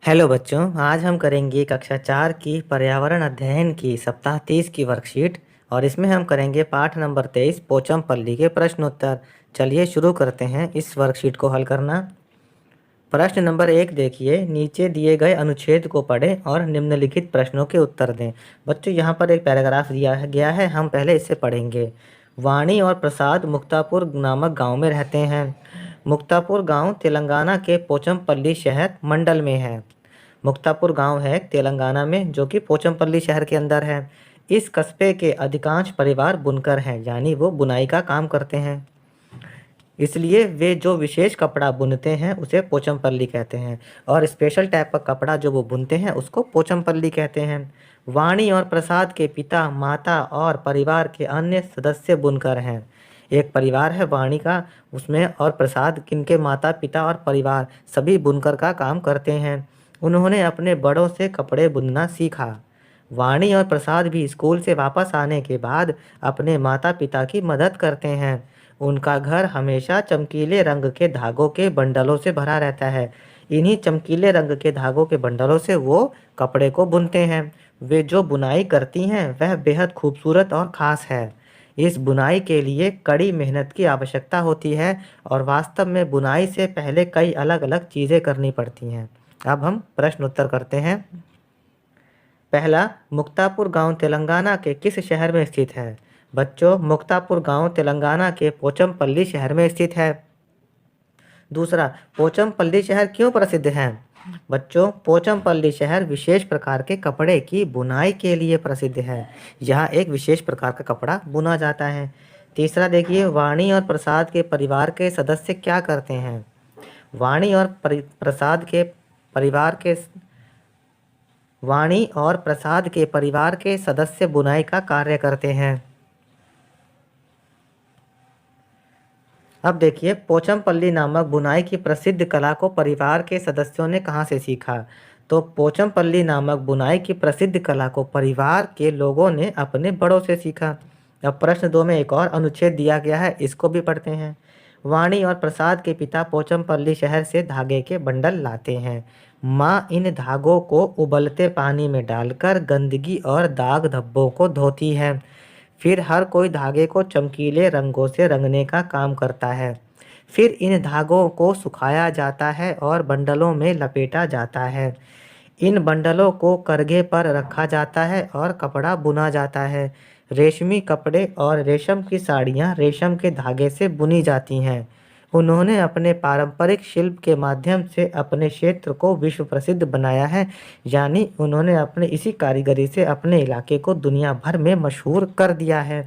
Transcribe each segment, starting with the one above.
Hello बच्चों, आज हम करेंगे कक्षा 4 की पर्यावरण अध्ययन की सप्ताह 30 की वर्कशीट। और इसमें हम करेंगे पाठ नंबर 23 पोचमपल्ली के प्रश्नोत्तर। चलिए शुरू करते हैं इस वर्कशीट को हल करना। प्रश्न नंबर 1 देखिए, नीचे दिए गए अनुच्छेद को पढ़ें और निम्नलिखित प्रश्नों के उत्तर दें। बच्चों, यहाँ पर एक पैराग्राफ दिया गया है, हम पहले इसे पढ़ेंगे। वाणी और प्रसाद मुक्तापुर नामक गांव में रहते हैं। मुक्तापुर गांव तेलंगाना के पोचमपल्ली शहर मंडल में है। मुक्तापुर गांव है तेलंगाना में, जो कि पोचमपल्ली शहर के अंदर है। इस कस्बे के अधिकांश परिवार बुनकर हैं, यानी वो बुनाई का काम करते हैं। इसलिए वे जो विशेष कपड़ा बुनते हैं उसे पोचमपल्ली कहते हैं, और स्पेशल टाइप का कपड़ा जो वो बुनते हैं उसको पोचमपल्ली कहते हैं। वाणी और प्रसाद के पिता, माता और परिवार के अन्य सदस्य बुनकर हैं। एक परिवार है वाणी का, उसमें और प्रसाद किनके माता पिता और परिवार सभी बुनकर का काम करते हैं। उन्होंने अपने बड़ों से कपड़े बुनना सीखा। वाणी और प्रसाद भी स्कूल से वापस आने के बाद अपने माता पिता की मदद करते हैं। उनका घर हमेशा चमकीले रंग के धागों के बंडलों से भरा रहता है। इन्हीं चमकीले रंग के धागों के बंडलों से वो कपड़े को बुनते हैं। वे जो बुनाई करती हैं वह बेहद खूबसूरत और ख़ास है। इस बुनाई के लिए कड़ी मेहनत की आवश्यकता होती है, और वास्तव में बुनाई से पहले कई अलग अलग चीज़ें करनी पड़ती हैं। अब हम प्रश्न उत्तर करते हैं। पहला, मुक्तापुर गांव तेलंगाना के किस शहर में स्थित है? बच्चों, मुक्तापुर गांव तेलंगाना के पोचमपल्ली शहर में स्थित है। दूसरा, पोचमपल्ली शहर क्यों प्रसिद्ध है? बच्चों, पोचमपल्ली शहर विशेष प्रकार के कपड़े की बुनाई के लिए प्रसिद्ध है। यहाँ एक विशेष प्रकार का कपड़ा बुना जाता है। तीसरा देखिए, वाणी और प्रसाद के परिवार के सदस्य क्या करते हैं? वाणी और प्रसाद के परिवार के वाणी और प्रसाद के परिवार के सदस्य बुनाई का कार्य करते हैं। अब देखिए, पोचमपल्ली नामक बुनाई की प्रसिद्ध कला को परिवार के सदस्यों ने कहाँ से सीखा? तो पोचमपल्ली नामक बुनाई की प्रसिद्ध कला को परिवार के लोगों ने अपने बड़ों से सीखा। अब प्रश्न 2 में एक और अनुच्छेद दिया गया है, इसको भी पढ़ते हैं। वाणी और प्रसाद के पिता पोचमपल्ली शहर से धागे के बंडल लाते हैं। माँ इन धागों को उबलते पानी में डालकर गंदगी और दाग धब्बों को धोती है। फिर हर कोई धागे को चमकीले रंगों से रंगने का काम करता है। फिर इन धागों को सुखाया जाता है और बंडलों में लपेटा जाता है। इन बंडलों को करघे पर रखा जाता है और कपड़ा बुना जाता है। रेशमी कपड़े और रेशम की साड़ियाँ रेशम के धागे से बुनी जाती हैं। उन्होंने अपने पारंपरिक शिल्प के माध्यम से अपने क्षेत्र को विश्व प्रसिद्ध बनाया है, यानी उन्होंने अपने इसी कारीगरी से अपने इलाके को दुनिया भर में मशहूर कर दिया है।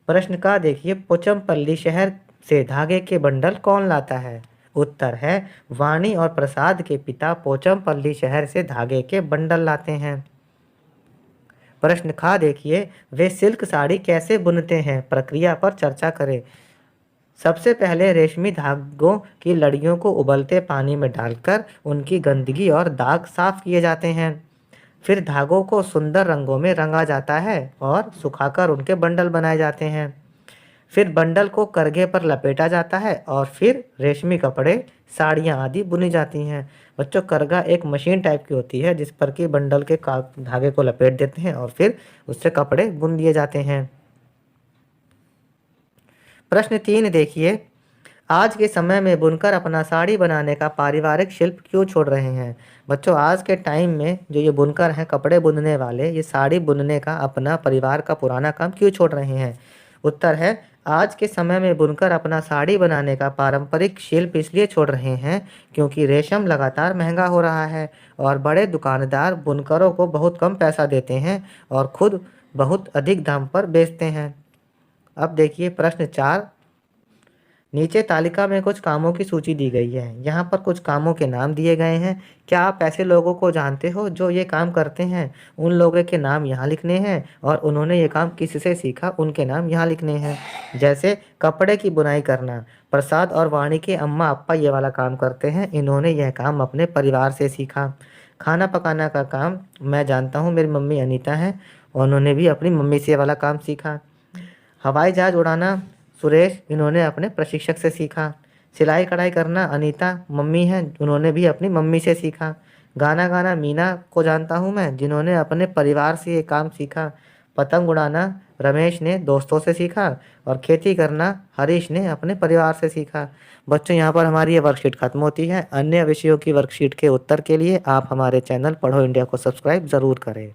प्रश्न का देखिए, पोचमपल्ली शहर से धागे के बंडल कौन लाता है? उत्तर है, वाणी और प्रसाद के पिता पोचमपल्ली शहर से धागे के बंडल लाते हैं। प्रश्न खा देखिए, वे सिल्क साड़ी कैसे बुनते हैं? प्रक्रिया पर चर्चा करें। सबसे पहले रेशमी धागों की लड़ियों को उबलते पानी में डालकर उनकी गंदगी और दाग साफ किए जाते हैं। फिर धागों को सुंदर रंगों में रंगा जाता है और सुखाकर उनके बंडल बनाए जाते हैं। फिर बंडल को करघे पर लपेटा जाता है और फिर रेशमी कपड़े, साड़ियाँ आदि बुनी जाती हैं। बच्चों, करघा एक मशीन टाइप की होती है जिस पर कि बंडल के धागे को लपेट देते हैं और फिर उससे कपड़े बुन दिए जाते हैं। प्रश्न 3 देखिए, आज के समय में बुनकर अपना साड़ी बनाने का पारिवारिक शिल्प क्यों छोड़ रहे हैं? बच्चों, आज के टाइम में जो ये बुनकर हैं, कपड़े बुनने वाले, ये साड़ी बुनने का अपना परिवार का पुराना काम क्यों छोड़ रहे हैं? उत्तर है, आज के समय में बुनकर अपना साड़ी बनाने का पारंपरिक शिल्प इसलिए छोड़ रहे हैं क्योंकि रेशम लगातार महंगा हो रहा है और बड़े दुकानदार बुनकरों को बहुत कम पैसा देते हैं और खुद बहुत अधिक दाम पर बेचते हैं। अब देखिए प्रश्न 4। नीचे तालिका में कुछ कामों की सूची दी गई है। यहाँ पर कुछ कामों के नाम दिए गए हैं। क्या आप ऐसे लोगों को जानते हो जो ये काम करते हैं? उन लोगों के नाम यहाँ लिखने हैं और उन्होंने ये काम किससे सीखा, उनके नाम यहाँ लिखने हैं। जैसे कपड़े की बुनाई करना, प्रसाद और वाणी के अम्मा अप्पा ये वाला काम करते हैं। इन्होंने यह काम अपने परिवार से सीखा। खाना पकाना का काम मैं जानता हूँ, मेरी मम्मी अनीता हैं, उन्होंने भी अपनी मम्मी से ये वाला काम सीखा। हवाई जहाज़ उड़ाना सुरेश, इन्होंने अपने प्रशिक्षक से सीखा। सिलाई कढ़ाई करना अनीता मम्मी हैं, उन्होंने भी अपनी मम्मी से सीखा। गाना गाना मीना को जानता हूँ मैं, जिन्होंने अपने परिवार से ये काम सीखा। पतंग उड़ाना रमेश ने दोस्तों से सीखा और खेती करना हरीश ने अपने परिवार से सीखा। बच्चों, यहाँ पर हमारी ये वर्कशीट खत्म होती है। अन्य विषयों की वर्कशीट के उत्तर के लिए आप हमारे चैनल पढ़ो इंडिया को सब्सक्राइब ज़रूर करें।